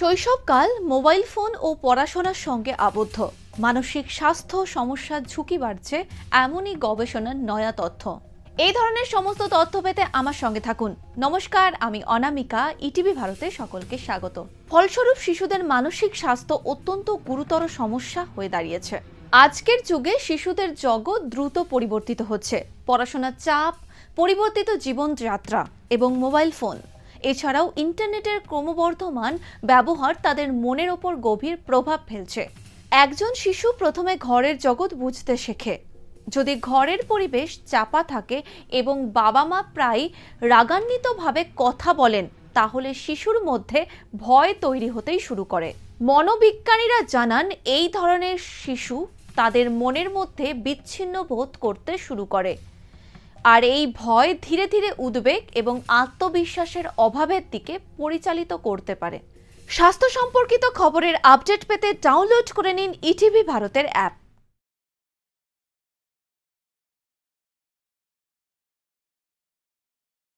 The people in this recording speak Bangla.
শৈশবকাল মোবাইল ফোন ও পড়াশোনার সঙ্গে আবদ্ধ, মানসিক স্বাস্থ্য সমস্যার ঝুঁকি বাড়ছে এমনই গবেষণার নয়া তথ্য। এই ধরনের সমস্ত তথ্য পেতে আমার সঙ্গে থাকুন। নমস্কার, আমি অনামিকা, ইটিভি ভারতে সকলকে স্বাগত। ফলস্বরূপ শিশুদের মানসিক স্বাস্থ্য অত্যন্ত গুরুতর সমস্যা হয়ে দাঁড়িয়েছে। আজকের যুগে শিশুদের জগৎ দ্রুত পরিবর্তিত হচ্ছে। পড়াশোনার চাপ, পরিবর্তিত জীবনযাত্রা এবং মোবাইল ফোন এছাড়াও ইন্টারনেটের ক্রমবর্ধমান ব্যবহার তাদের মনের ওপর গভীর প্রভাব ফেলছে। একজন শিশু প্রথমে ঘরের জগৎ বুঝতে শেখে। যদি ঘরের পরিবেশ চাপা থাকে এবং বাবা মা প্রায় রাগান্বিতভাবে কথা বলেন, তাহলে শিশুর মধ্যে ভয় তৈরি হতেই শুরু করে। মনোবিজ্ঞানীরা জানান, এই ধরনের শিশু তাদের মনের মধ্যে বিচ্ছিন্ন বোধ করতে শুরু করে, আর এই ভয় ধীরে ধীরে উদ্বেগ এবং আত্মবিশ্বাসের অভাবের দিকে পরিচালিত করতে পারে। স্বাস্থ্য সম্পর্কিত খবরের আপডেট পেতে ডাউনলোড করে নিন ইটিভি ভারতের অ্যাপ।